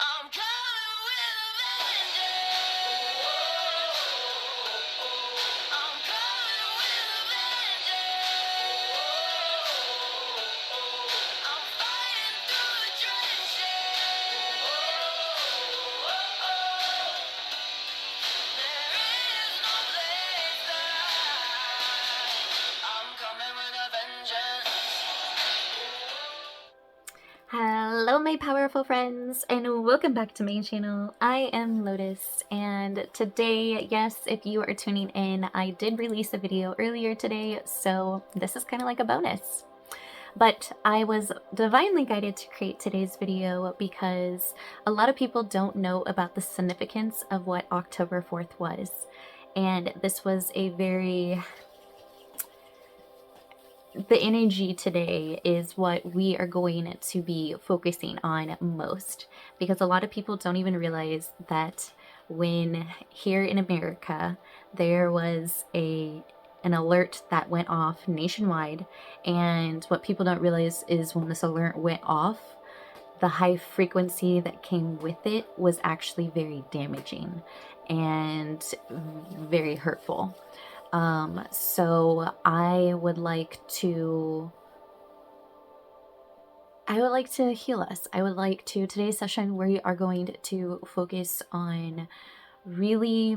I'm coming with a vengeance. I'm coming with a vengeance. I'm fighting through the trenches. There is no place to hide. I'm coming with a vengeance. Hello my powerful friends and welcome back to my channel. I am Lotus, and today, yes, if you are tuning in, I did release a video earlier today, so this is kind of like a bonus. But I was divinely guided to create today's video because a lot of people don't know about the significance of what October 4th was. And this was a very... the energy today is what we are going to be focusing on most, because a lot of people don't even realize that when here in America there was an alert that went off nationwide, and what people don't realize is when this alert went off, the high frequency that came with it was actually very damaging and very hurtful. So I would like to heal us. I would like to, today's session, we are going to focus on really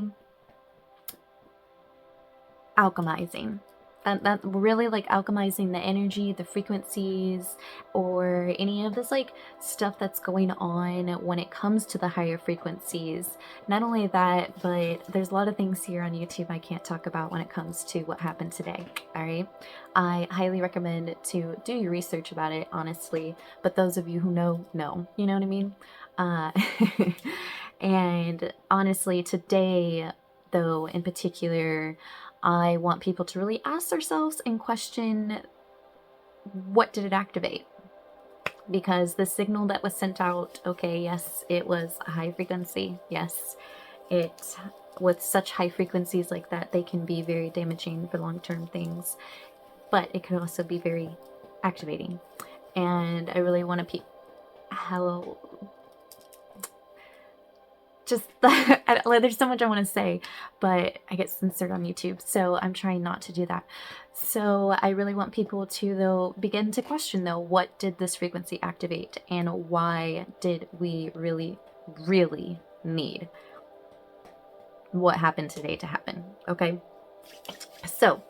alchemizing. That really, like, alchemizing the energy, the frequencies, or any of this like stuff that's going on when it comes to the higher frequencies. Not only that, but there's a lot of things here on YouTube I can't talk about when it comes to what happened today. All right, I highly recommend to do your research about it, honestly, but those of you who know, you know what I mean. And honestly, today though, in particular, I want people to really ask themselves and question, what did it activate? Because the signal that was sent out, okay, yes, it was a high frequency. Yes, it, with such high frequencies like that, they can be very damaging for long-term things, but it can also be very activating. And I really want to there's so much I want to say, but I get censored on YouTube, so I'm trying not to do that. So I really want people to, though, begin to question, though, what did this frequency activate, and why did we really need what happened today to happen, okay? So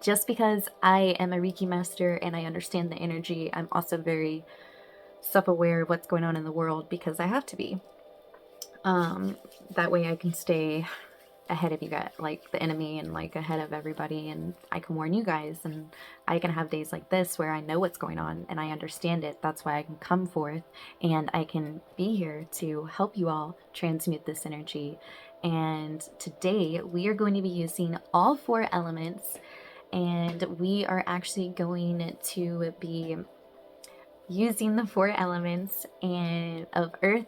just because I am a Reiki master and I understand the energy, I'm also very self-aware of what's going on in the world, because I have to be. That way I can stay ahead of you guys, like the enemy, and like ahead of everybody, and I can warn you guys, and I can have days like this where I know what's going on and I understand it. That's why I can come forth and I can be here to help you all transmute this energy. And today we are going to be using all 4 elements, and we are actually going to be using the 4 elements of earth,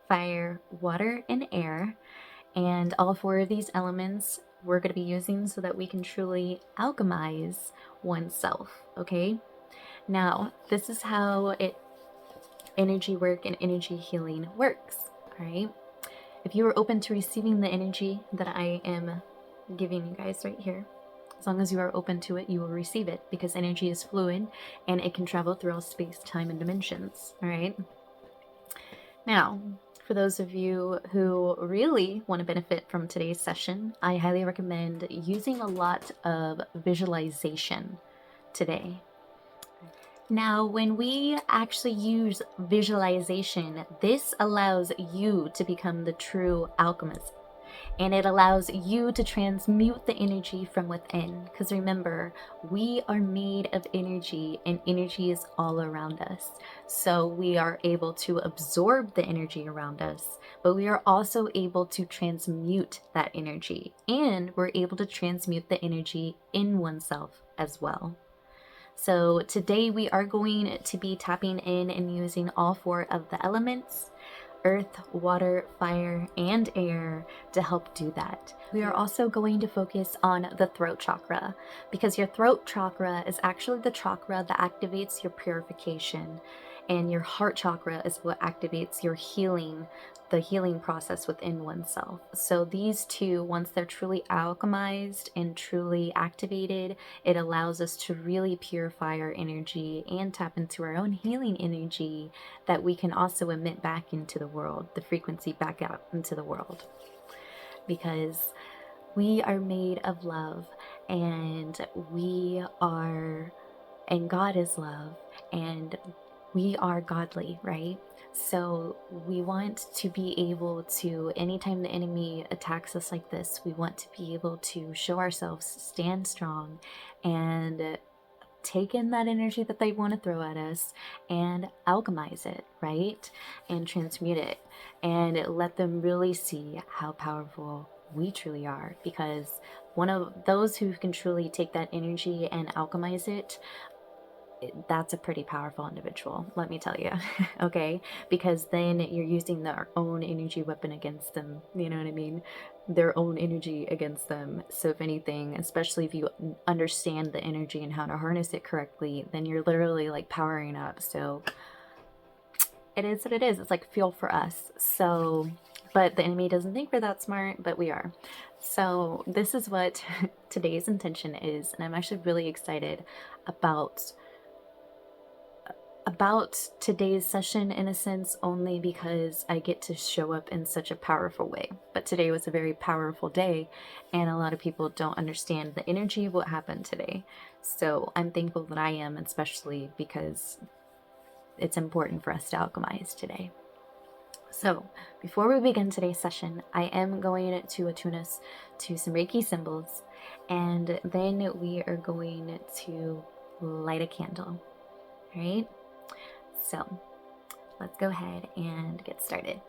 fire, water, and air. And all 4 of these elements we're going to be using so that we can truly alchemize oneself, okay? Now, this is how energy work and energy healing works, all right? If you are open to receiving the energy that I am giving you guys right here, as long as you are open to it, you will receive it, because energy is fluid and it can travel through all space, time, and dimensions, all right? Now, for those of you who really want to benefit from today's session, I highly recommend using a lot of visualization today. Now, when we actually use visualization, this allows you to become the true alchemist. And it allows you to transmute the energy from within. Because remember, we are made of energy, and energy is all around us. So we are able to absorb the energy around us, but we are also able to transmute that energy. And we're able to transmute the energy in oneself as well. So today we are going to be tapping in and using all 4 of the elements: earth, water, fire, and air, to help do that. We are also going to focus on the throat chakra, because your throat chakra is actually the chakra that activates your purification. and your heart chakra is what activates your healing, the healing process within oneself. So these two, once they're truly alchemized and truly activated, it allows us to really purify our energy and tap into our own healing energy that we can also emit back into the world, the frequency back out into the world. Because we are made of love, and God is love, and we are godly, right? So we want to be able to, anytime the enemy attacks us like this, we want to be able to show ourselves, stand strong, and take in that energy that they want to throw at us and alchemize it, right? And transmute it and let them really see how powerful we truly are. Because one of those who can truly take that energy and alchemize it, that's a pretty powerful individual, let me tell you. Okay, because then you're using their own energy weapon against them, you know what I mean, their own energy against them. So if anything, especially if you understand the energy and how to harness it correctly, then you're literally like powering up. So it is what it is. It's like fuel for us. So, but the enemy doesn't think we're that smart, but we are. So this is what today's intention is, and I'm actually really excited about today's session, in a sense, only because I get to show up in such a powerful way. But today was a very powerful day, and a lot of people don't understand the energy of what happened today. So I'm thankful that I am, especially because it's important for us to alchemize today. So before we begin today's session, I am going to attune us to some Reiki symbols, and then we are going to light a candle. All right? So let's go ahead and get started.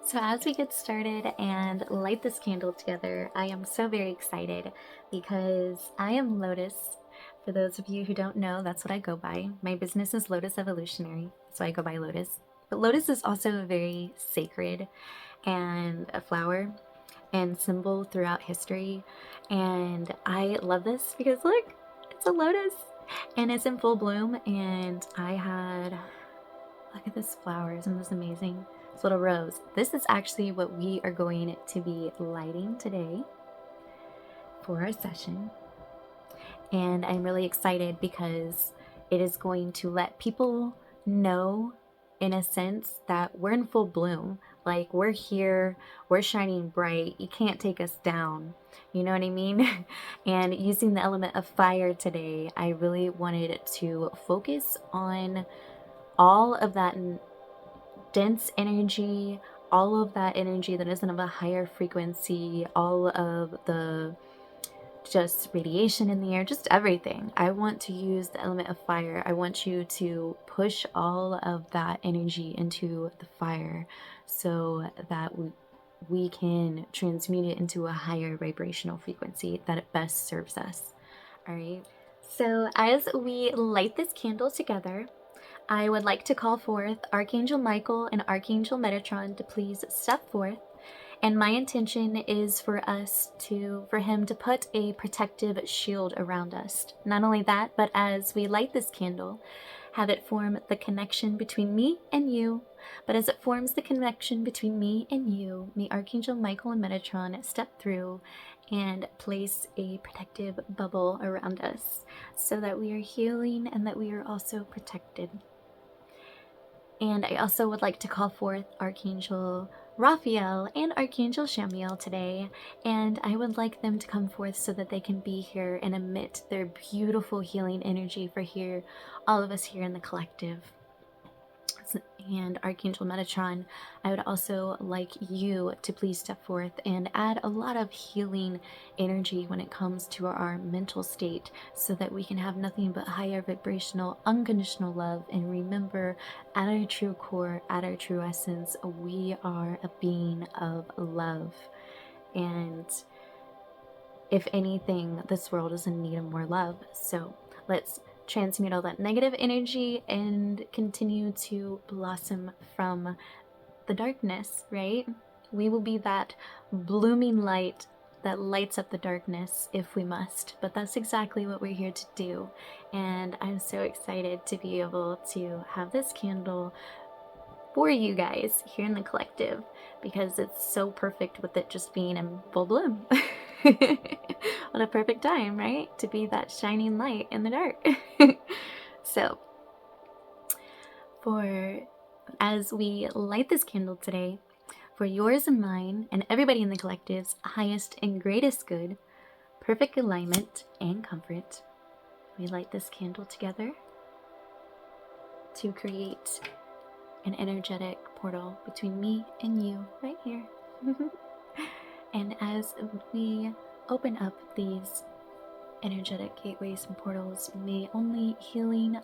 So as we get started and light this candle together, I am so very excited because I am Lotus. For those of you who don't know, that's what I go by. My business is Lotusevolutionary, so I go by Lotus. But Lotus is also a very sacred and a flower and symbol throughout history. And I love this because look, it's a lotus and it's in full bloom. And look at this flower, isn't this amazing? This little rose. This is actually what we are going to be lighting today for our session. And I'm really excited because it is going to let people know, in a sense, that we're in full bloom. Like, we're here, we're shining bright, you can't take us down. You know what I mean? And using the element of fire today, I really wanted to focus on all of that dense energy, all of that energy that isn't of a higher frequency, all of the just radiation in the air, just everything. I want to use the element of fire. I want you to push all of that energy into the fire so that we can transmute it into a higher vibrational frequency that it best serves us. All right. So as we light this candle together, I would like to call forth Archangel Michael and Archangel Metatron to please step forth. And my intention is for him to put a protective shield around us. Not only that, but as we light this candle, have it form the connection between me and you. But as it forms the connection between me and you, may Archangel Michael and Metatron step through and place a protective bubble around us so that we are healing and that we are also protected. And I also would like to call forth Archangel Raphael and Archangel Shamiel today, and I would like them to come forth so that they can be here and emit their beautiful healing energy for all of us here in the collective. guides and Archangel Metatron, I would also like you to please step forth and add a lot of healing energy when it comes to our mental state, so that we can have nothing but higher vibrational, unconditional love. And remember, at our true core, at our true essence, we are a being of love. And if anything, this world is in need of more love. So let's transmute all that negative energy and continue to blossom from the darkness, right? We will be that blooming light that lights up the darkness if we must, but that's exactly what we're here to do. And I'm so excited to be able to have this candle for you guys here in the collective, because it's so perfect with it just being in full bloom. What a perfect time, right? To be that shining light in the dark. So, as we light this candle today, for yours and mine and everybody in the collective's highest and greatest good, perfect alignment and comfort, we light this candle together to create an energetic portal between me and you right here. And as we open up these energetic gateways and portals, may only healing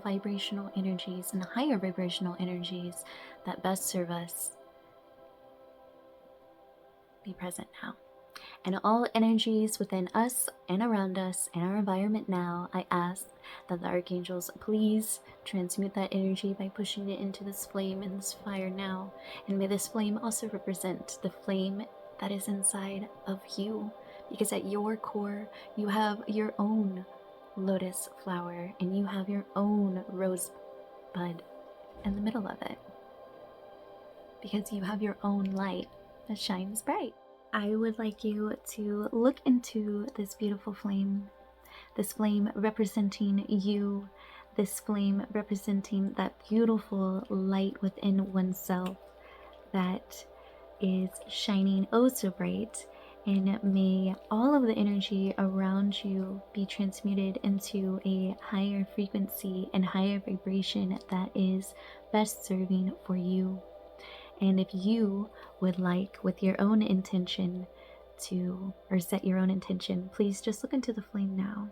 vibrational energies and higher vibrational energies that best serve us be present now. And all energies within us and around us and our environment now, I ask that the archangels please transmute that energy by pushing it into this flame and this fire now. And may this flame also represent the flame that is inside of you, because at your core you have your own lotus flower and you have your own rose bud in the middle of it, because you have your own light that shines bright. I would like you to look into this beautiful flame, this flame representing you, this flame representing that beautiful light within oneself that is shining oh so bright. And may all of the energy around you be transmuted into a higher frequency and higher vibration that is best serving for you. And if you would like, with your own intention or set your own intention, please just look into the flame now,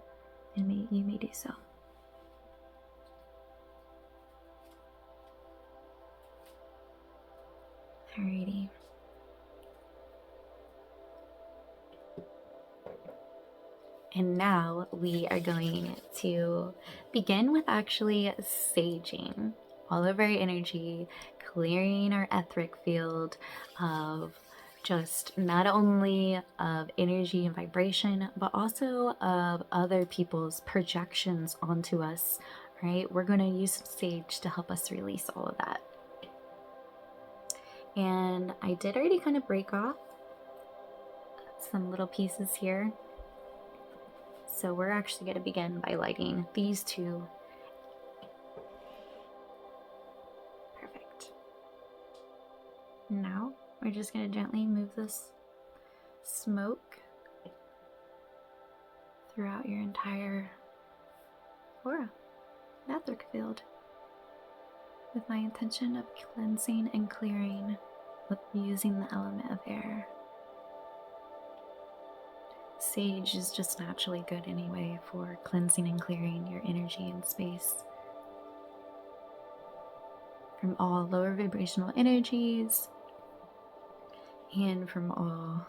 and you may do so. Alrighty. And now we are going to begin with actually saging all of our energy, clearing our etheric field of just not only of energy and vibration, but also of other people's projections onto us, right? We're going to use some sage to help us release all of that. And I did already kind of break off some little pieces here. So we're actually going to begin by lighting these two. Perfect. Now we're just going to gently move this smoke throughout your entire aura, etheric field, with my intention of cleansing and clearing with using the element of air. Sage is just naturally good anyway for cleansing and clearing your energy and space from all lower vibrational energies and from all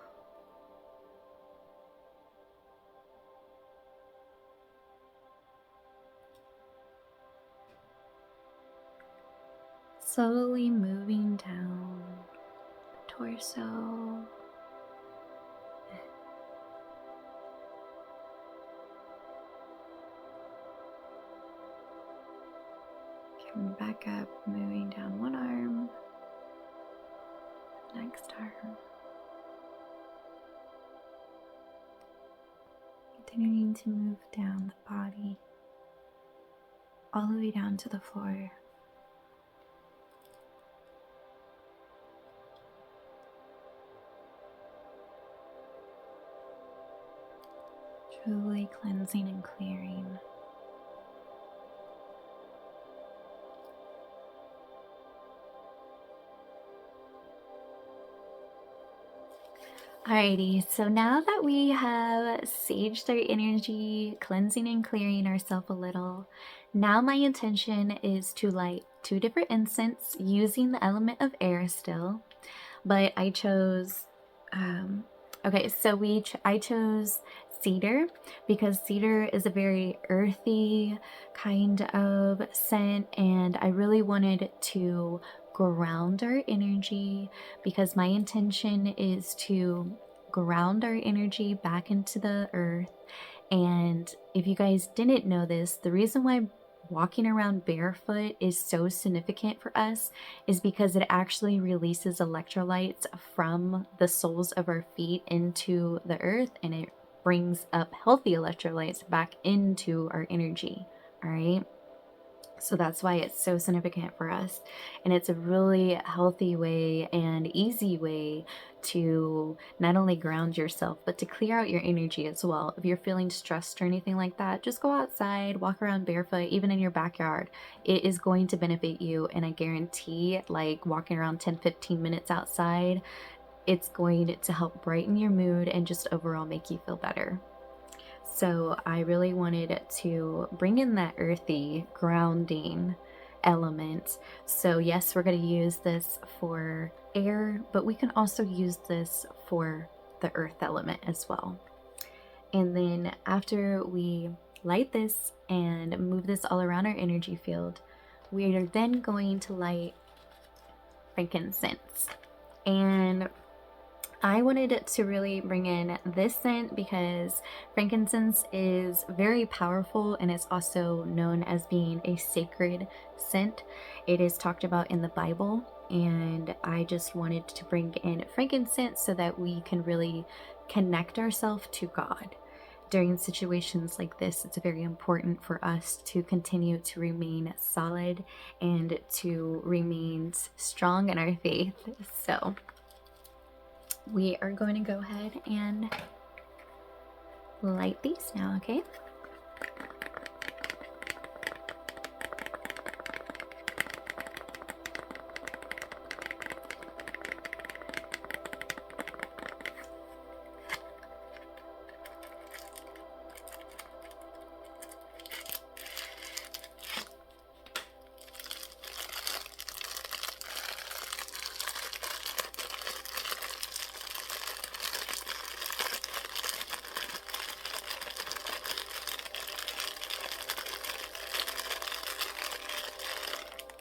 slowly moving down the torso, coming back up, moving down one arm, next arm, continuing to move down the body, all the way down to the floor. Truly cleansing and clearing. Alrighty, so now that we have saged our energy, cleansing and clearing ourselves a little, now my intention is to light 2 different incense using the element of air still, but I chose, okay, so I chose cedar because cedar is a very earthy kind of scent, and I really wanted to ground our energy because my intention is to ground our energy back into the earth. And if you guys didn't know this, the reason why walking around barefoot is so significant for us is because it actually releases electrolytes from the soles of our feet into the earth, and it brings up healthy electrolytes back into our energy. All right. So that's why it's so significant for us. And it's a really healthy way and easy way to not only ground yourself, but to clear out your energy as well. If you're feeling stressed or anything like that, just go outside, walk around barefoot, even in your backyard. It is going to benefit you. And I guarantee, like walking around 10-15 minutes outside, it's going to help brighten your mood and just overall make you feel better. So I really wanted to bring in that earthy grounding element. So yes, we're going to use this for air, but we can also use this for the earth element as well. And then after we light this and move this all around our energy field, we are then going to light frankincense. And I wanted to really bring in this scent because frankincense is very powerful and it's also known as being a sacred scent. It is talked about in the Bible, and I just wanted to bring in frankincense so that we can really connect ourselves to God. During situations like this, it's very important for us to continue to remain solid and to remain strong in our faith. So we are going to go ahead and light these now, okay?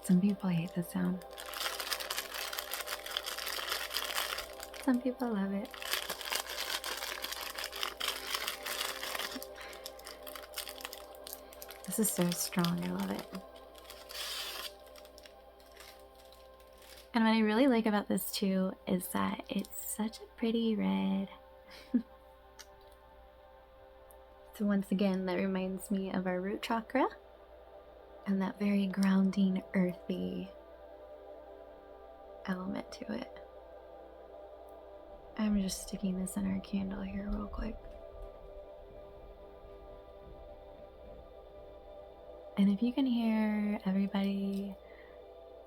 Some people hate the sound. Some people love it. This is so strong, I love it. And what I really like about this too is that it's such a pretty red. So once again, that reminds me of our root chakra and that very grounding, earthy element to it. I'm just sticking this in our candle here real quick. And if you can hear everybody,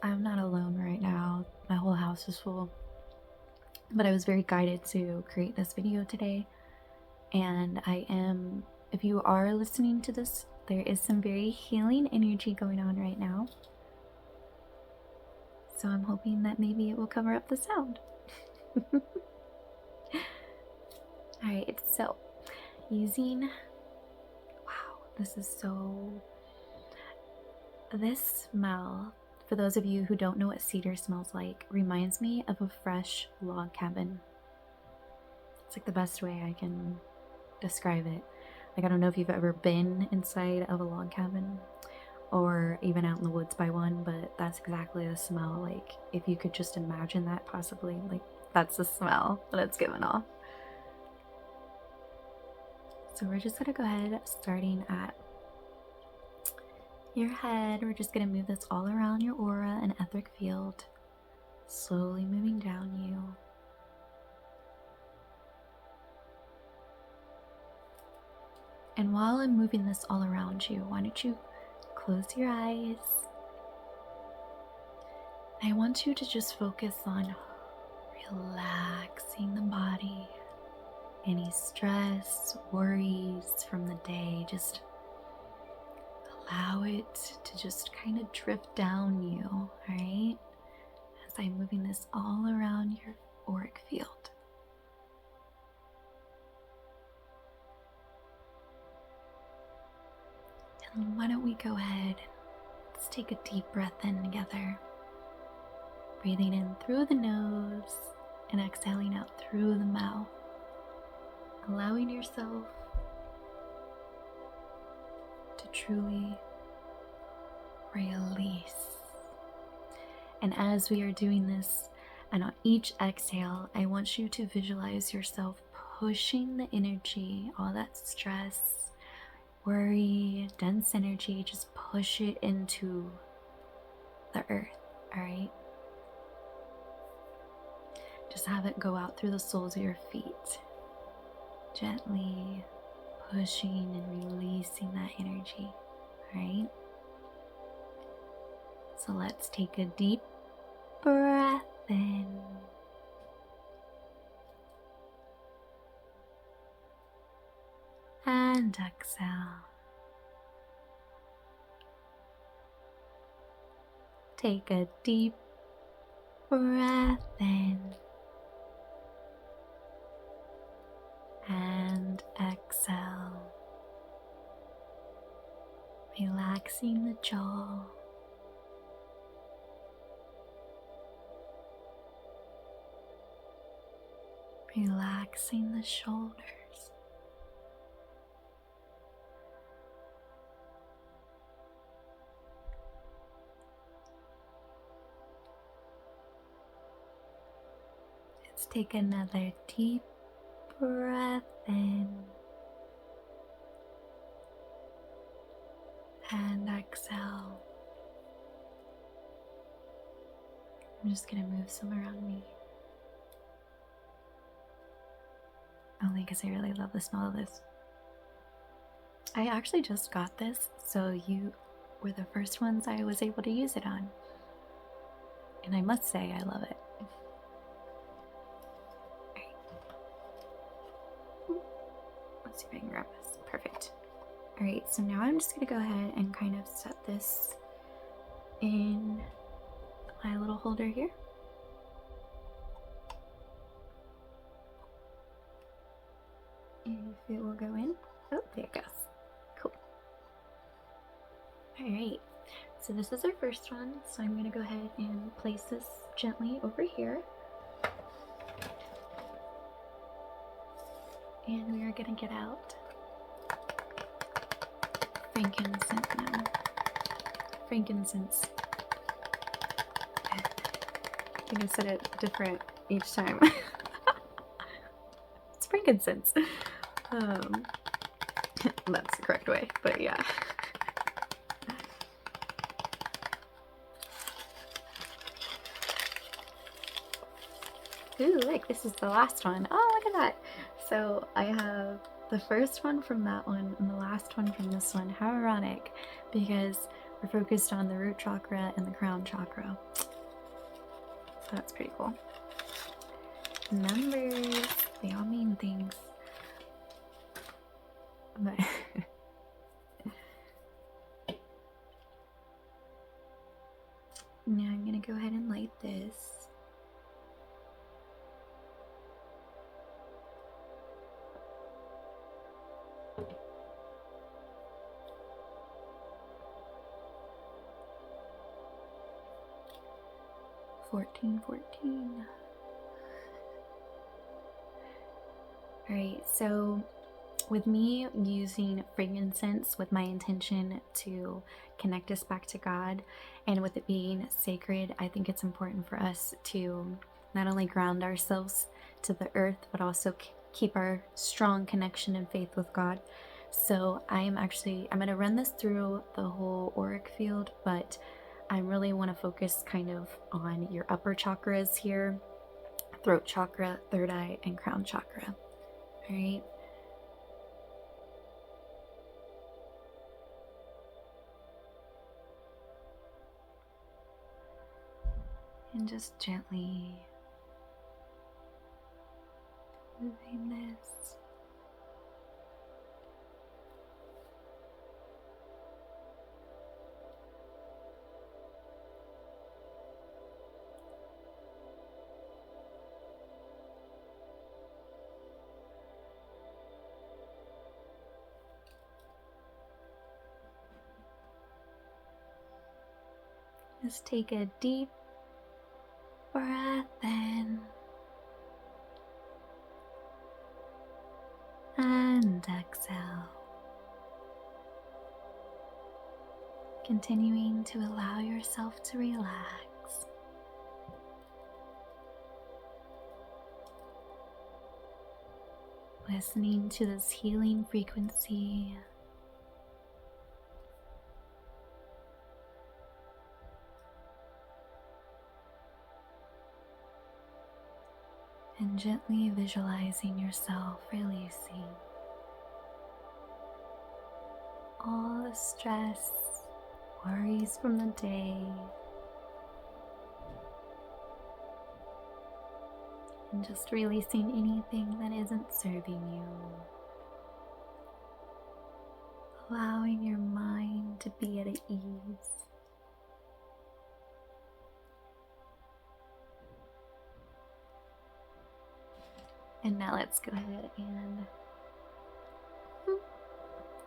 I'm not alone right now. My whole house is full. But I was very guided to create this video today. And I am, if you are listening to this, there is some very healing energy going on right now. So I'm hoping that maybe it will cover up the sound. Alright, so using, wow, this is so, this smell, for those of you who don't know what cedar smells like, reminds me of a fresh log cabin. It's like the best way I can describe it. Like, I don't know if you've ever been inside of a log cabin or even out in the woods by one, but that's exactly the smell. Like, if you could just imagine that, possibly, like, that's the smell that it's giving off. So we're just gonna go ahead, starting at your head. We're just gonna move this all around your aura and etheric field, slowly moving down you. And while I'm moving this all around you, why don't you close your eyes? I want you to just focus on relaxing the body, any stress, worries from the day. Just allow it to just kind of drift down you, all right? As I'm moving this all around your auric field. And why don't we go ahead and let's take a deep breath in together. Breathing in through the nose and exhaling out through the mouth. Allowing yourself to truly release. And as we are doing this, and on each exhale, I want you to visualize yourself pushing the energy, all that stress, worry, dense energy, just push it into the earth, all right? Just have it go out through the soles of your feet, gently pushing and releasing that energy, all right? So let's take a deep breath in. And exhale. Take a deep breath in. And exhale. Relaxing the jaw. Relaxing the shoulders. Let's take another deep breath in and exhale. I'm just going to move some around me. Only because I really love the smell of this. I actually just got this, so you were the first ones I was able to use it on. And I must say, I love it. Let's see if I can grab this. Perfect. Alright, so now I'm just going to go ahead and kind of set this in my little holder here. And if it will go in. Oh, there it goes. Cool. Alright, so this is our first one. So I'm going to go ahead and place this gently over here. And we are going to get out frankincense now. Frankincense. I think I said it different each time. It's frankincense. That's the correct way, but yeah. Ooh, look, this is the last one. Oh, look at that. So I have the first one from that one and the last one from this one. How ironic, because we're focused on the root chakra and the crown chakra. So that's pretty cool. Numbers, they all mean things. But now I'm going to go ahead and light this. $14.14. Alright, so with me using frankincense with my intention to connect us back to God, and with it being sacred, I think it's important for us to not only ground ourselves to the earth, but also keep our strong connection and faith with God. So I'm going to run this through the whole auric field, but I really want to focus kind of on your upper chakras here, throat chakra, third eye, and crown chakra. All right. And just gently moving this Just take a deep breath in and exhale. Continuing to allow yourself to relax. Listening to this healing frequency. And gently visualizing yourself releasing all the stress, worries from the day, and just releasing anything that isn't serving you. Allowing your mind to be at ease. And now let's go ahead and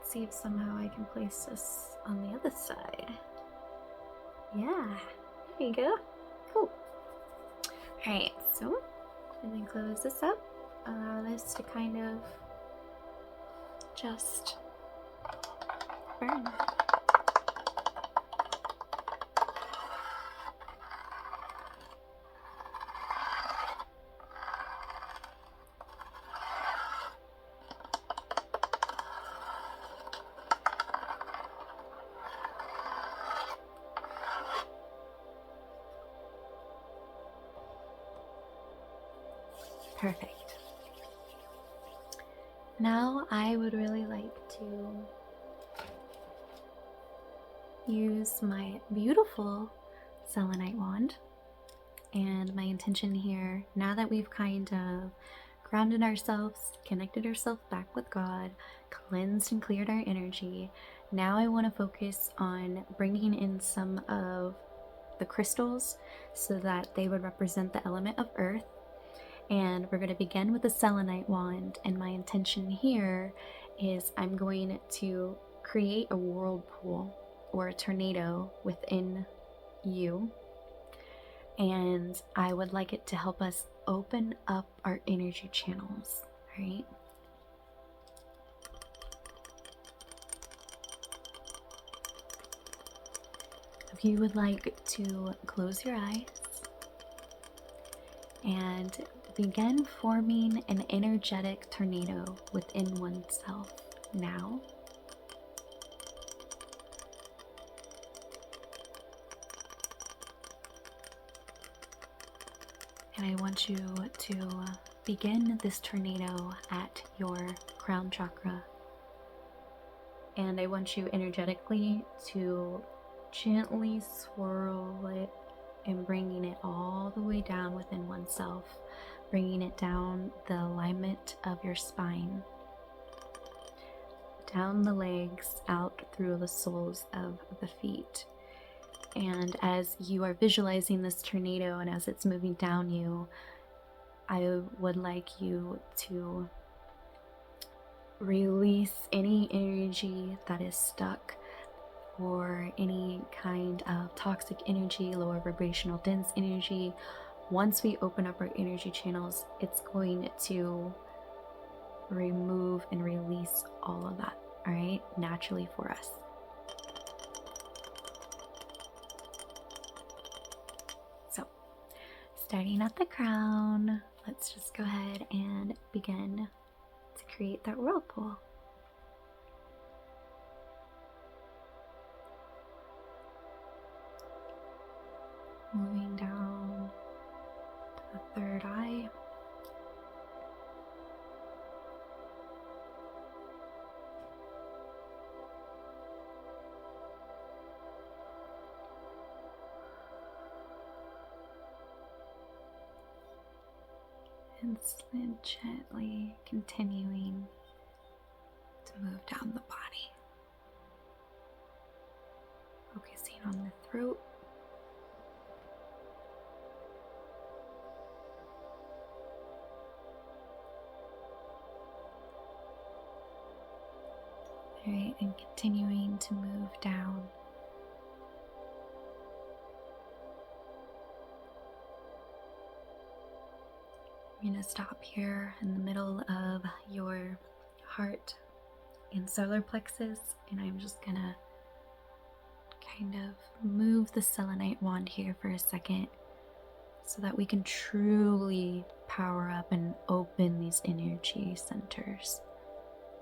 see if somehow I can place this on the other side. Yeah, there you go. Cool. Alright, so I'm going to close this up. Allow this to kind of just burn. Perfect. Now I would really like to use my beautiful selenite wand, and my intention here, now that we've kind of grounded ourselves, connected ourselves back with God, cleansed and cleared our energy, now I want to focus on bringing in some of the crystals so that they would represent the element of earth. And we're going to begin with the selenite wand, and my intention here is I'm going to create a whirlpool or a tornado within you, and I would like it to help us open up our energy channels, right? If you would like to close your eyes and begin forming an energetic tornado within oneself now. And I want you to begin this tornado at your crown chakra. And I want you energetically to gently swirl it and bringing it all the way down within oneself, bringing it down the alignment of your spine, down the legs, out through the soles of the feet. And as you are visualizing this tornado and as it's moving down you, I would like you to release any energy that is stuck, or any kind of toxic energy, lower vibrational, dense energy. Once we open up our energy channels, it's going to remove and release all of that, all right, naturally for us. So, starting at the crown, let's just go ahead and begin to create that whirlpool. Moving down to the third eye. And then gently continuing to move down the body. Focusing on the throat. Alright, and continuing to move down We're going to stop here in the middle of your heart and solar plexus, and I'm just going to kind of move the selenite wand here for a second so that we can truly power up and open these energy centers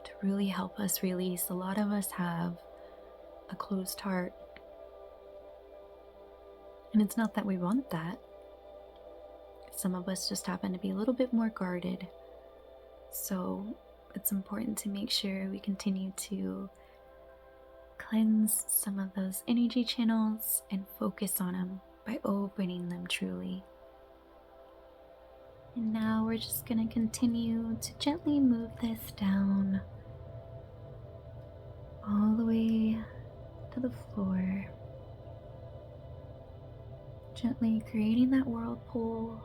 to really help us release. A lot of us have a closed heart, and it's not that we want that. Some of us just happen to be a little bit more guarded. So it's important to make sure we continue to cleanse some of those energy channels and focus on them by opening them truly. And now we're just going to continue to gently move this down all the way to the floor, gently creating that whirlpool,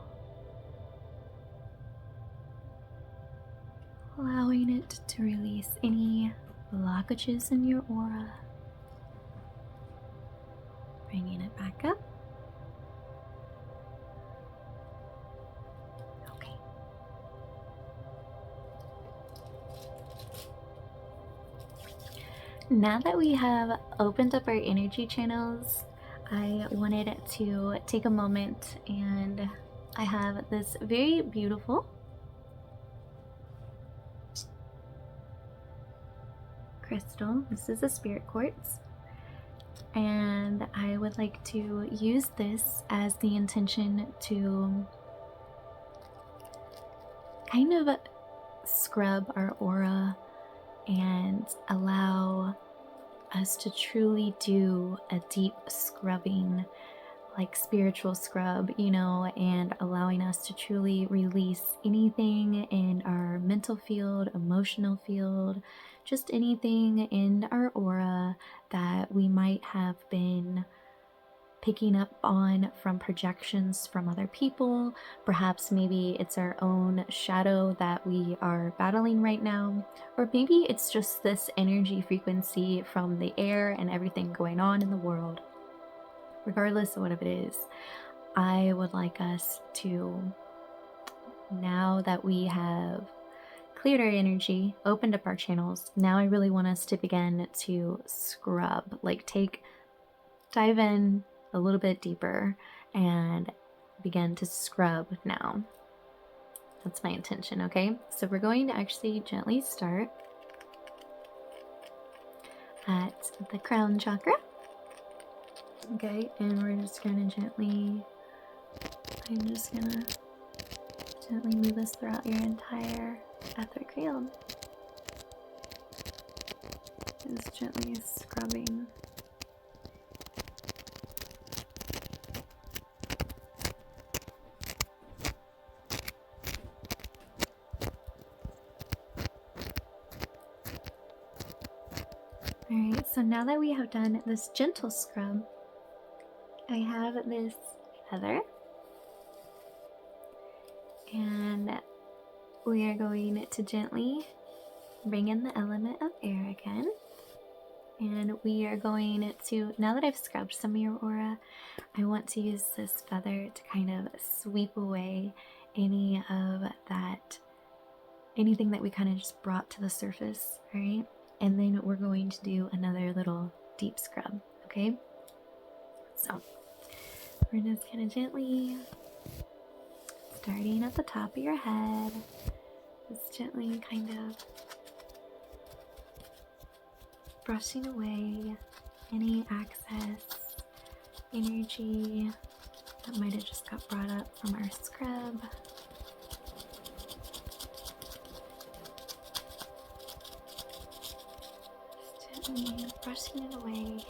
allowing it to release any blockages in your aura, bringing it back up. Okay. Now that we have opened up our energy channels, I wanted to take a moment, and I have this very beautiful crystal. This is a spirit quartz, and I would like to use this as the intention to kind of scrub our aura and allow us to truly do a deep scrubbing, like spiritual scrub, and allowing us to truly release anything in our mental field, emotional field, just anything in our aura that we might have been picking up on from projections from other people. Perhaps maybe it's our own shadow that we are battling right now, or maybe it's just this energy frequency from the air and everything going on in the world. Regardless of what it is, I would like us to, now that we have cleared our energy, opened up our channels, now I really want us to begin to scrub, like dive in a little bit deeper and begin to scrub now. That's my intention, okay? So we're going to actually gently start at the crown chakra. Okay, and we're just gonna I'm just gonna gently move this throughout your entire etheric field. Just gently scrubbing. Alright, so now that we have done this gentle scrub, I have this feather, and we are going to gently bring in the element of air again, and we are going to, now that I've scrubbed some of your aura, I want to use this feather to kind of sweep away anything that we kind of just brought to the surface, alright? And then we're going to do another little deep scrub, okay? So we're just gonna gently, starting at the top of your head, just gently kind of brushing away any excess energy that might have just got brought up from our scrub. Just gently brushing it away.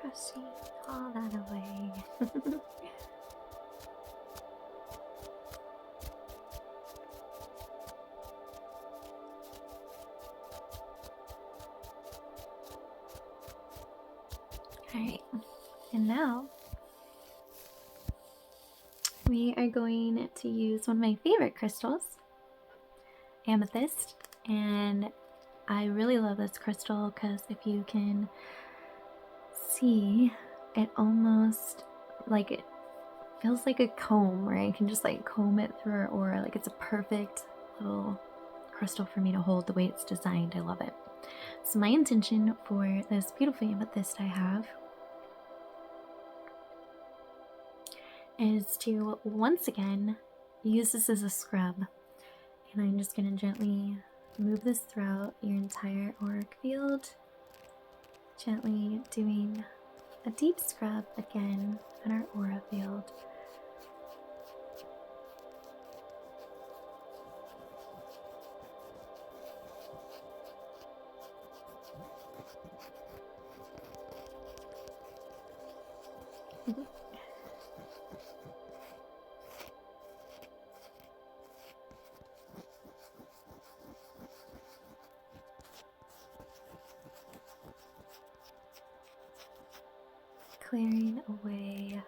Brushing all that away. Alright, and now we are going to use one of my favorite crystals, amethyst, and I really love this crystal because if you can see, it almost like it feels like a comb, right? I can just like comb it through our aura. Like it's a perfect little crystal for me to hold the way it's designed. I love it. So my intention for this beautiful amethyst I have is to once again use this as a scrub. And I'm just going to gently move this throughout your entire auric field. Gently doing a deep scrub again on our aura field. Clearing away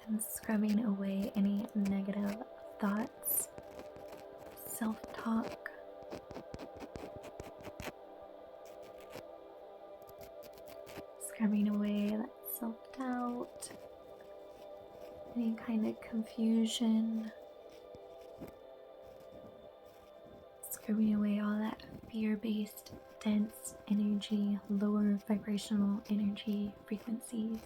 and scrubbing away any negative thoughts, self-talk, scrubbing away that self-doubt, any kind of confusion, scrubbing away all that fear-based, dense energy, lower vibrational energy frequencies.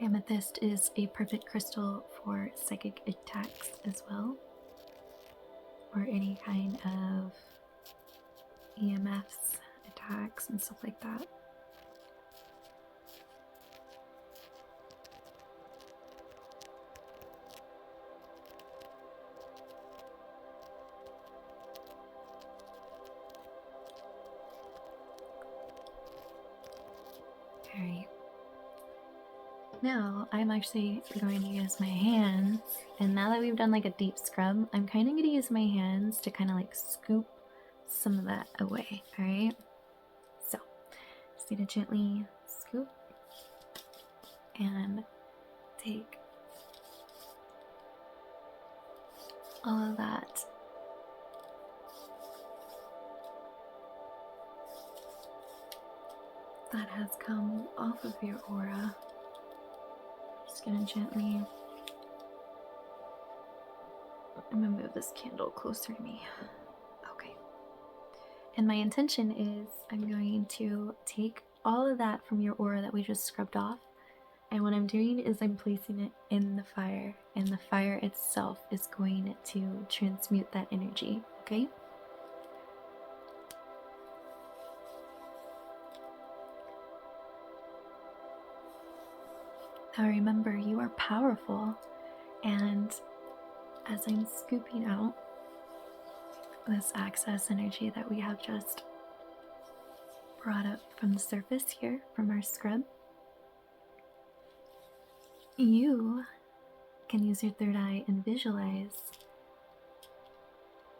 Amethyst is a perfect crystal for psychic attacks as well, or any kind of EMFs attacks and stuff like that. Alright. Now I'm actually going to use my hands, and now that we've done like a deep scrub, I'm kind of going to use my hands to kind of like scoop some of that away, alright? So, just need to gently scoop and take all of that that has come off of your aura. Just gonna gently, I'm gonna move this candle closer to me. Okay. And my intention is I'm going to take all of that from your aura that we just scrubbed off, and what I'm doing is I'm placing it in the fire, and the fire itself is going to transmute that energy, okay? Now remember, you are powerful, and as I'm scooping out this excess energy that we have just brought up from the surface here, from our scrub, you can use your third eye and visualize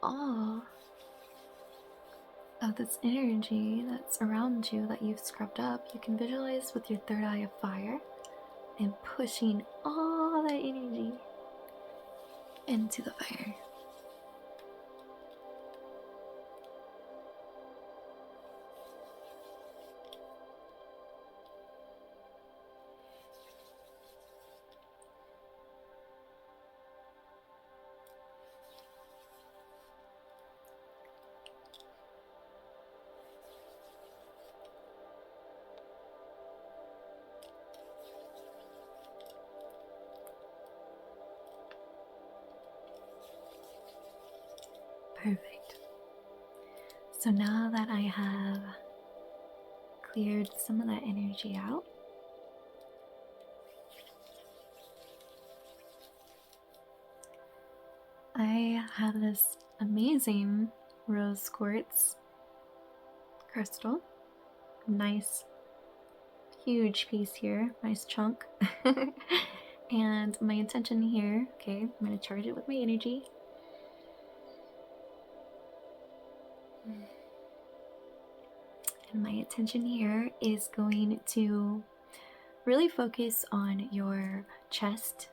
all of this energy that's around you that you've scrubbed up. You can visualize with your third eye of fire and pushing all that energy into the fire. Perfect. So now that I have cleared some of that energy out, I have this amazing rose quartz crystal. Nice, huge piece here, nice chunk. And my intention here, okay, I'm going to charge it with my energy. And my intention here is going to really focus on your chest,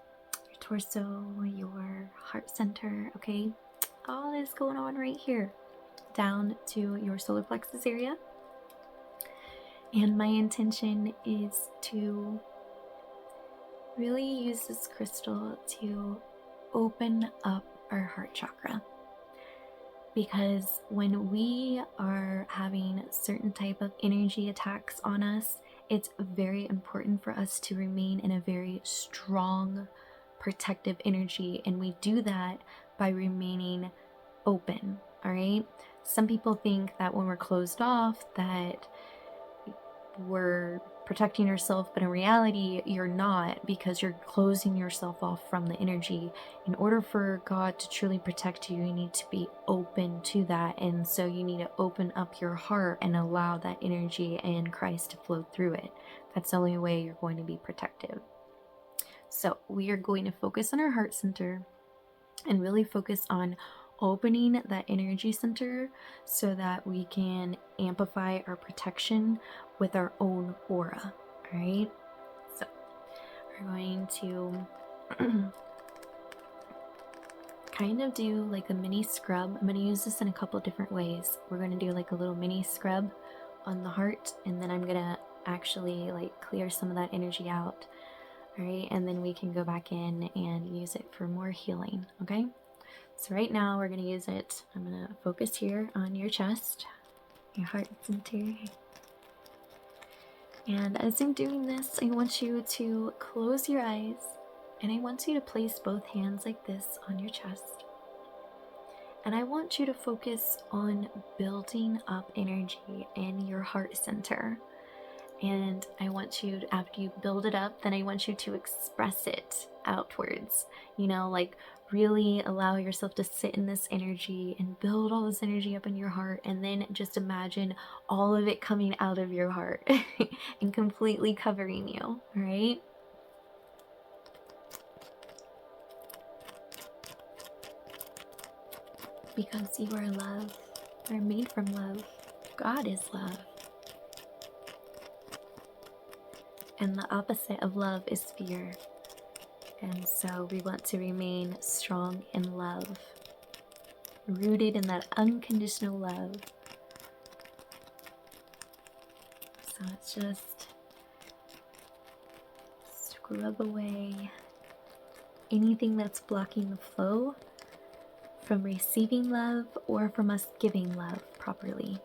your torso, your heart center, okay? All is going on right here, down to your solar plexus area. And my intention is to really use this crystal to open up our heart chakra. Because when we are having certain type of energy attacks on us, it's very important for us to remain in a very strong, protective energy. And we do that by remaining open, all right? Some people think that when we're closed off, that we're protecting yourself, but in reality you're not, because you're closing yourself off from the energy. In order for God to truly protect you, you need to be open to that, and so you need to open up your heart and allow that energy and Christ to flow through it. That's the only way you're going to be protective. So we are going to focus on our heart center and really focus on opening that energy center so that we can amplify our protection with our own aura. All right, so we're going to kind of do like a mini scrub. I'm going to use this in a couple different ways. We're going to do like a little mini scrub on the heart, and then I'm going to actually like clear some of that energy out. All right, and then we can go back in and use it for more healing. Okay, so right now we're going to use it. I'm going to focus here on your chest, your heart center. And as I'm doing this, I want you to close your eyes, and I want you to place both hands like this on your chest. And I want you to focus on building up energy in your heart center. And I want you to, after you build it up, then I want you to express it outwards. You know, like really allow yourself to sit in this energy and build all this energy up in your heart, and then just imagine all of it coming out of your heart and completely covering you, all right? Because you are love, you are made from love. God is love. And the opposite of love is fear. And so we want to remain strong in love, rooted in that unconditional love. So let's just scrub away anything that's blocking the flow from receiving love or from us giving love properly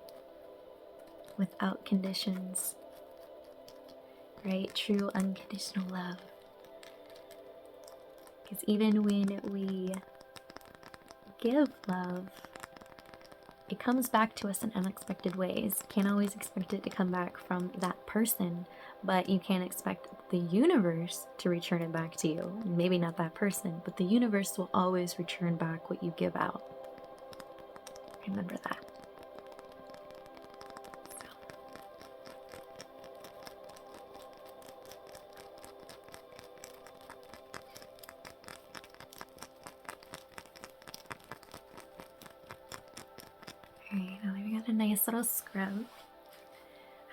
without conditions. Right? True unconditional love. Because even when we give love, it comes back to us in unexpected ways. Can't always expect it to come back from that person, but you can expect the universe to return it back to you. Maybe not that person, but the universe will always return back what you give out. Remember that. Alright, now we got a nice little scrub.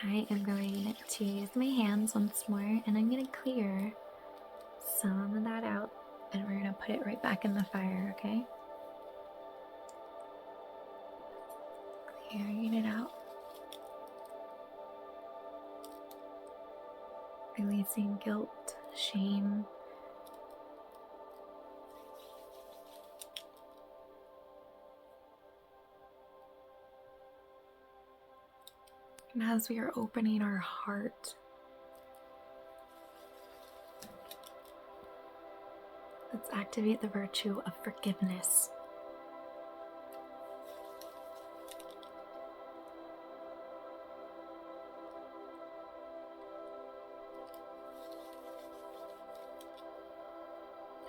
I am going to use my hands once more, and I'm going to clear some of that out, and we're going to put it right back in the fire, okay? Clearing it out. Releasing guilt, shame. And as we are opening our heart, let's activate the virtue of forgiveness.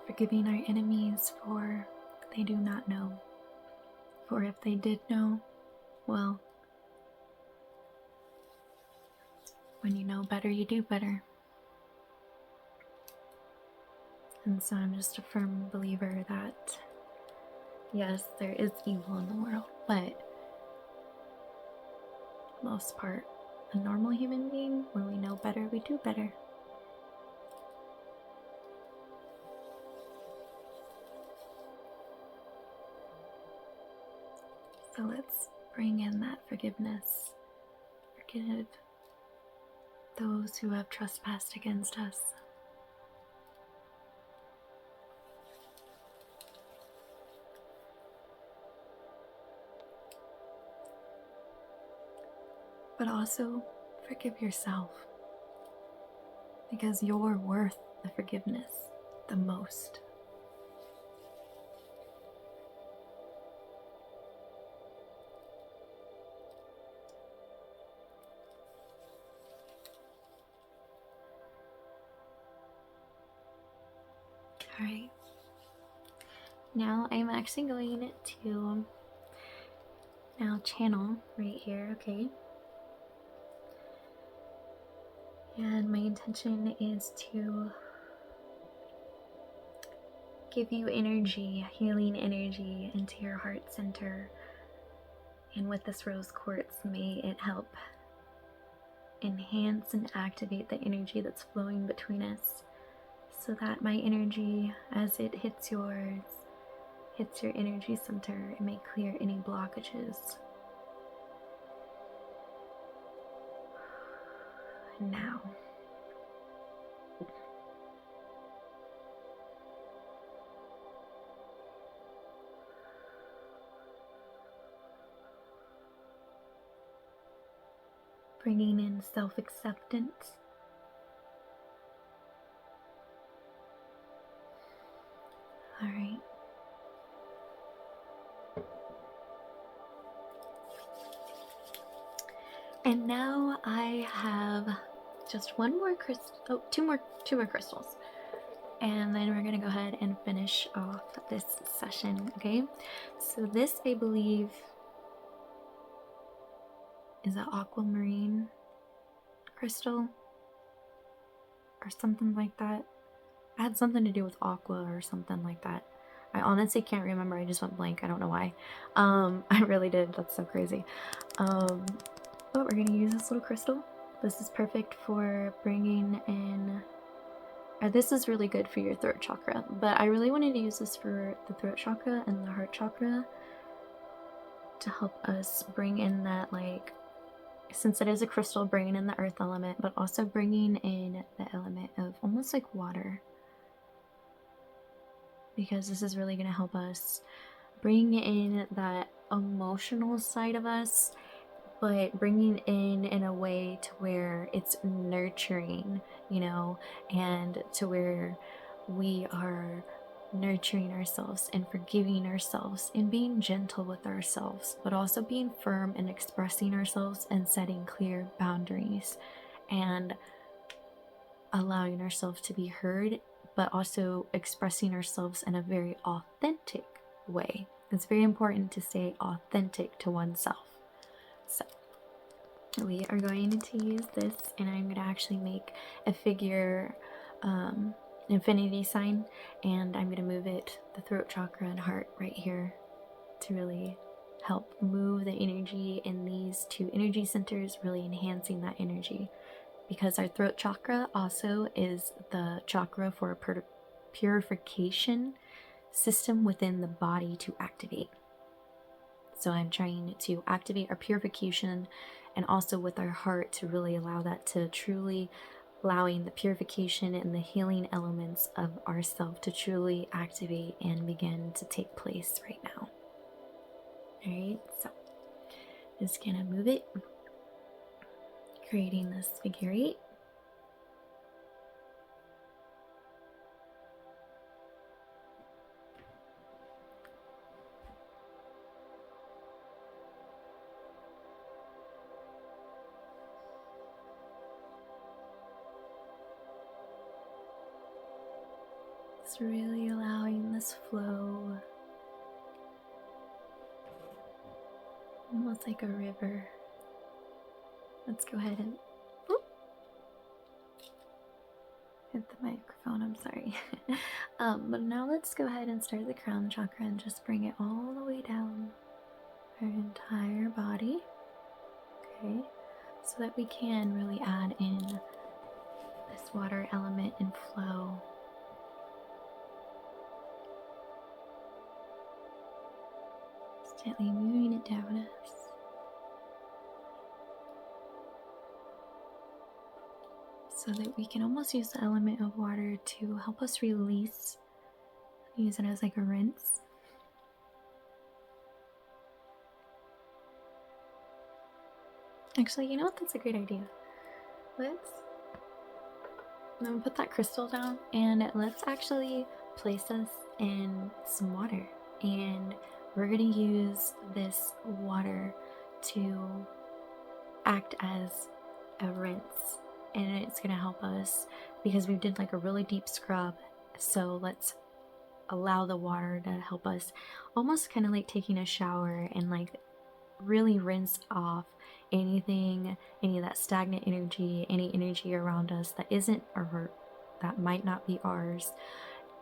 Forgiving our enemies, for they do not know. For if they did know, well, when you know better, you do better. And so I'm just a firm believer that, yes, there is evil in the world, but for the most part, a normal human being, when we know better, we do better. So let's bring in that forgiveness. Forgive those who have trespassed against us. But also forgive yourself, because you're worth the forgiveness the most. Alright. Now I'm actually going to now channel right here, okay? And my intention is to give you energy, healing energy into your heart center. And with this rose quartz, may it help enhance and activate the energy that's flowing between us, so that my energy, as it hits yours, hits your energy center, it may clear any blockages. And now, bringing in self-acceptance. All right. And now I have just one more crystal. Oh, two more crystals. And then we're gonna go ahead and finish off this session, okay? So this, I believe, is an aquamarine crystal or something like that. It had something to do with aqua or something like that. I honestly can't remember. I just went blank. I don't know why. I really did. That's so crazy. But we're gonna use this little crystal. This is perfect for bringing in, this is really good for your throat chakra, but I really wanted to use this for the throat chakra and the heart chakra to help us bring in that, like, since it is a crystal, bringing in the earth element, but also bringing in the element of almost like water, because this is really going to help us bring in that emotional side of us, but bringing in a way to where it's nurturing, you know, and to where we are nurturing ourselves and forgiving ourselves and being gentle with ourselves, but also being firm and expressing ourselves and setting clear boundaries and allowing ourselves to be heard, but also expressing ourselves in a very authentic way. It's very important to stay authentic to oneself. So we are going to use this, and I'm going to actually make a figure, infinity sign, and I'm going to move it, the throat chakra and heart right here, to really help move the energy in these two energy centers, really enhancing that energy, because our throat chakra also is the chakra for a purification system within the body to activate. So I'm trying to activate our purification, and also with our heart to really allow that to truly, allowing the purification and the healing elements of ourself to truly activate and begin to take place right now. Alright, so just gonna move it, creating this figure 8. It's really allowing this flow, almost like a river. Let's go ahead and hit the microphone, I'm sorry. But now let's go ahead and start the crown chakra and just bring it all the way down our entire body. Okay, so that we can really add in this water element and flow. Just gently moving it down us. So that we can almost use the element of water to help us release. Use it as like a rinse. Actually, you know what? That's a great idea. I'm gonna put that crystal down and let's actually place us in some water. And we're gonna use this water to act as a rinse. And it's gonna help us because we did like a really deep scrub. So let's allow the water to help us almost kind of like taking a shower and like really rinse off anything, any of that stagnant energy, any energy around us that isn't or that might not be ours,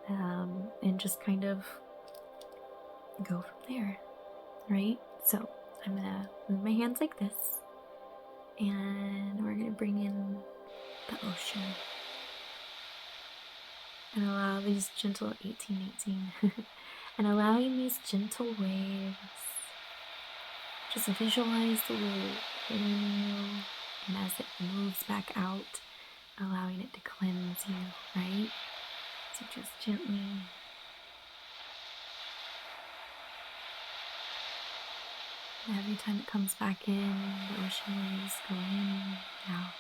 and just kind of go from there, right? So I'm gonna move my hands like this, and we're gonna bring in the ocean and allow these gentle 1818 and allowing these gentle waves. Just visualize the wave hitting you, and as it moves back out, allowing it to cleanse you, right? So just gently and every time it comes back in, the ocean waves go in, out.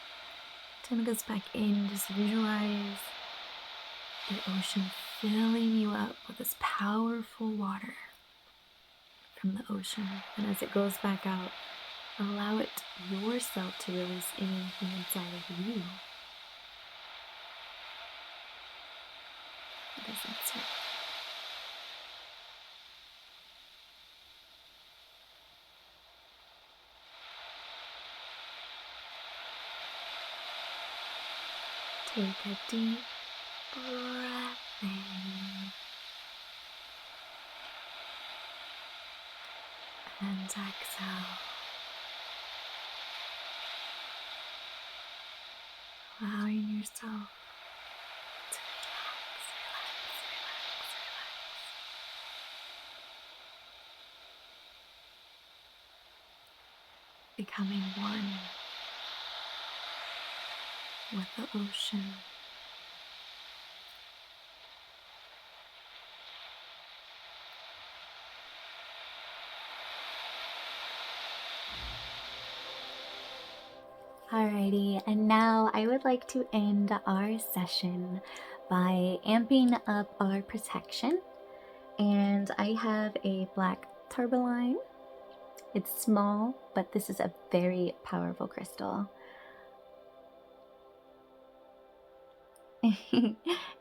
Every time it goes back in, just visualize the ocean filling you up with this powerful water from the ocean. And as it goes back out, allow it yourself to release anything inside of you that doesn't serve. Take a deep breath in and exhale. Allowing yourself to relax. Becoming one with the ocean. Alrighty, and now I would like to end our session by amping up our protection. And I have a black tourmaline. It's small, but this is a very powerful crystal.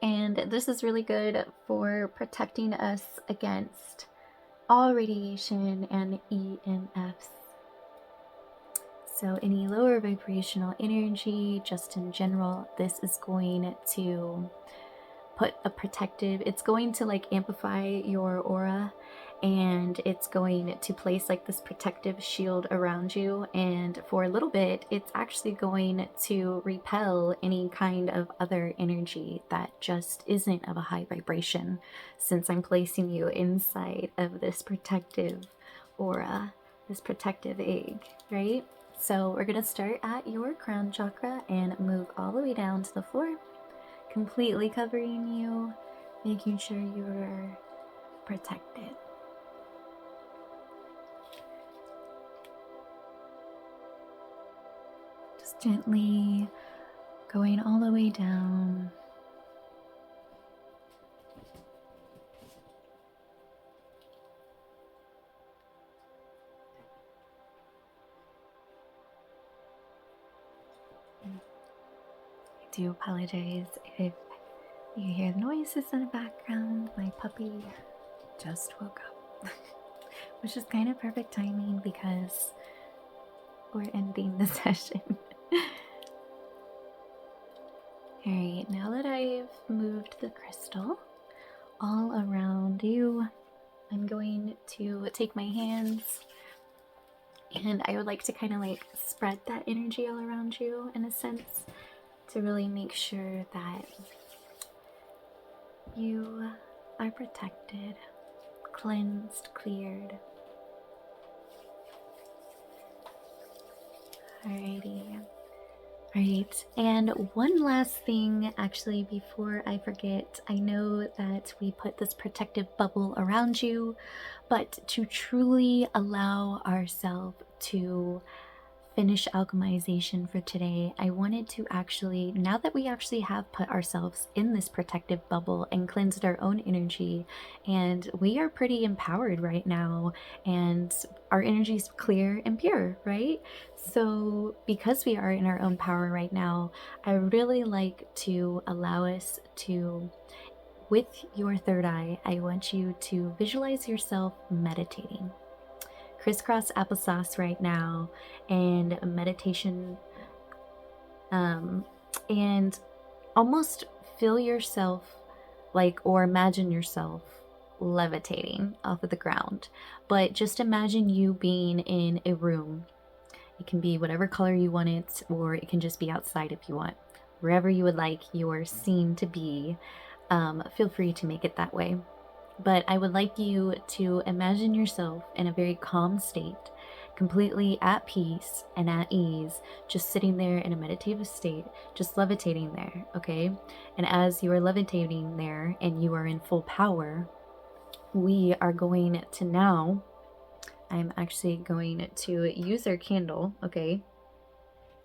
And this is really good for protecting us against all radiation and EMFs. So any lower vibrational energy, just in general, this is going to put a protective, it's going to like amplify your aura, and it's going to place like this protective shield around you, and for a little bit it's actually going to repel any kind of other energy that just isn't of a high vibration, since I'm placing you inside of this protective aura, this protective egg, right? So we're going to start at your crown chakra and move all the way down to the floor, completely covering you, making sure you're protected. Just gently going all the way down. I do apologize if you hear noises in the background. My puppy just woke up, which is kind of perfect timing because we're ending the session. Alright, now that I've moved the crystal all around you, I'm going to take my hands and I would like to kind of like spread that energy all around you in a sense to really make sure that you are protected, cleansed, cleared. Alrighty. Right, and one last thing actually before I forget, I know that we put this protective bubble around you, but to truly allow ourselves to finish alchemization for today, I wanted to actually, now that we actually have put ourselves in this protective bubble and cleansed our own energy, and we are pretty empowered right now, and our energy is clear and pure, right? So because we are in our own power right now, I really like to allow us to, with your third eye, I want you to visualize yourself meditating. Crisscross applesauce right now, and meditation, and almost feel yourself like, or imagine yourself levitating off of the ground, but just imagine you being in a room. It can be whatever color you want it, or it can just be outside if you want. Wherever you would like your scene to be, feel free to make it that way. But I would like you to imagine yourself in a very calm state, completely at peace and at ease, just sitting there in a meditative state, just levitating there, okay? And as you are levitating there and you are in full power, we are going to now, I'm actually going to use our candle, okay,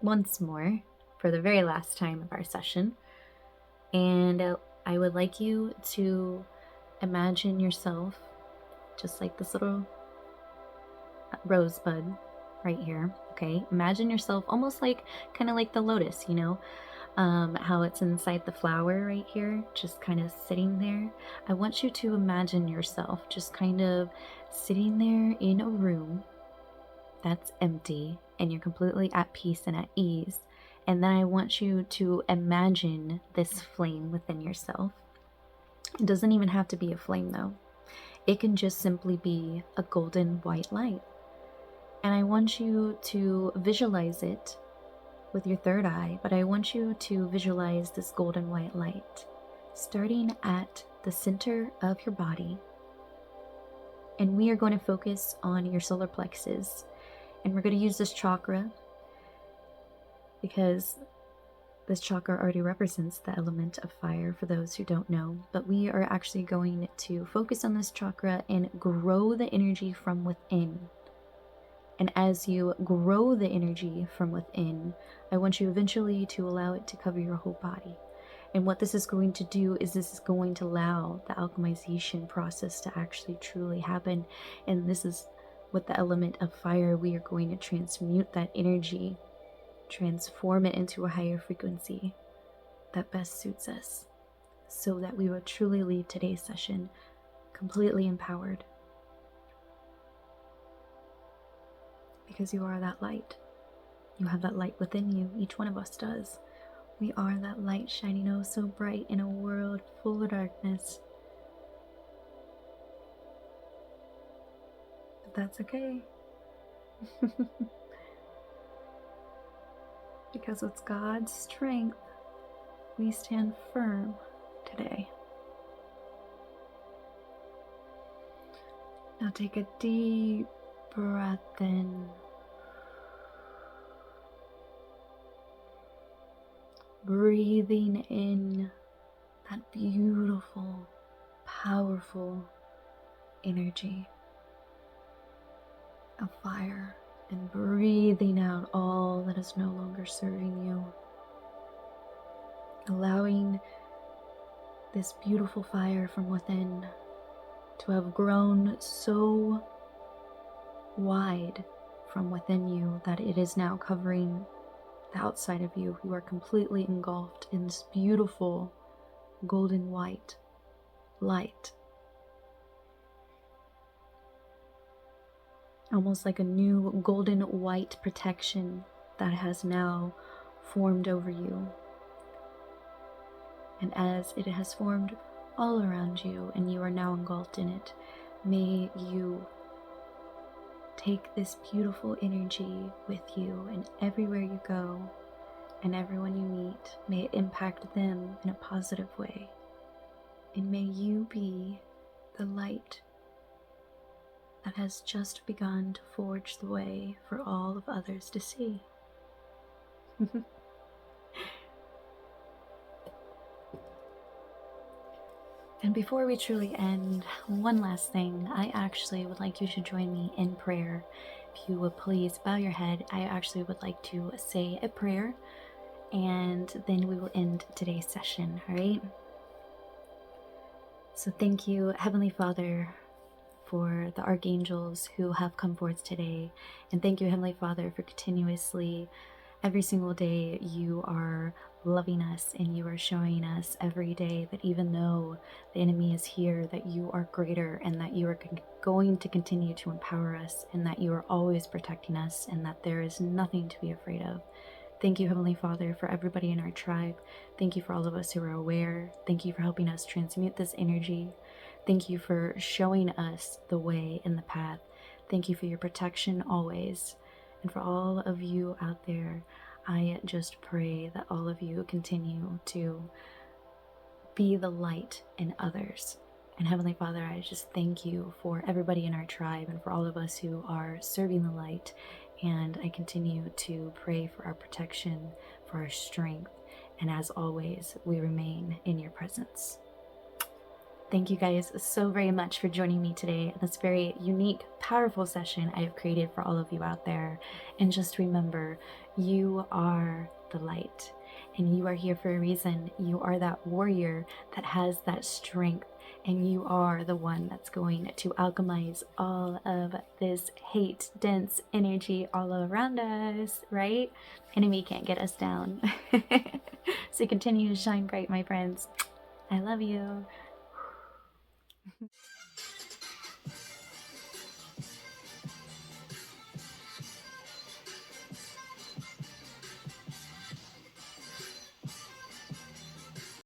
once more for the very last time of our session. And I would like you to imagine yourself just like this little rosebud right here, okay? Imagine yourself almost like, kind of like the lotus, you know, how it's inside the flower right here, just kind of sitting there. I want you to imagine yourself just kind of sitting there in a room that's empty and you're completely at peace and at ease. And then I want you to imagine this flame within yourself. It doesn't even have to be a flame though. It can just simply be a golden white light. And I want you to visualize it with your third eye, but I want you to visualize this golden white light starting at the center of your body. And we are going to focus on your solar plexus. And we're going to use this chakra because this chakra already represents the element of fire for those who don't know, but we are actually going to focus on this chakra and grow the energy from within. And as you grow the energy from within, I want you eventually to allow it to cover your whole body. And what this is going to do is this is going to allow the alchemization process to actually truly happen. And this is with the element of fire, we are going to transmute that energy, transform it into a higher frequency that best suits us, so that we will truly leave today's session completely empowered. Because you are that light. You have that light within you. Each one of us does. We are that light shining oh so bright in a world full of darkness. But that's okay. Because with God's strength, we stand firm today. Now take a deep breath in. Breathing in that beautiful, powerful energy of fire, and breathing out all that is no longer serving you. Allowing this beautiful fire from within to have grown so wide from within you that it is now covering the outside of you. You are completely engulfed in this beautiful golden white light. Almost like a new golden white protection that has now formed over you. And as it has formed all around you and you are now engulfed in it, may you take this beautiful energy with you, and everywhere you go and everyone you meet, may it impact them in a positive way. And may you be the light that has just begun to forge the way for all of others to see. And before we truly end, one last thing. I actually would like you to join me in prayer. If you would please bow your head, I actually would like to say a prayer, and then we will end today's session, all right? So thank you, Heavenly Father, for the archangels who have come forth today. And thank you, Heavenly Father, for continuously, every single day, you are loving us and you are showing us every day that even though the enemy is here, that you are greater and that you are going to continue to empower us, and that you are always protecting us, and that there is nothing to be afraid of. Thank you, Heavenly Father, for everybody in our tribe. Thank you for all of us who are aware. Thank you for helping us transmute this energy. Thank you for showing us the way and the path. Thank you for your protection always. And for all of you out there, I just pray that all of you continue to be the light in others. And Heavenly Father, I just thank you for everybody in our tribe and for all of us who are serving the light. And I continue to pray for our protection, for our strength. And as always, we remain in your presence. Thank you guys so very much for joining me today in this very unique, powerful session I have created for all of you out there. And just remember, you are the light, and you are here for a reason. You are that warrior that has that strength, and you are the one that's going to alchemize all of this hate, dense energy all around us, right? Enemy can't get us down. So continue to shine bright, my friends. I love you.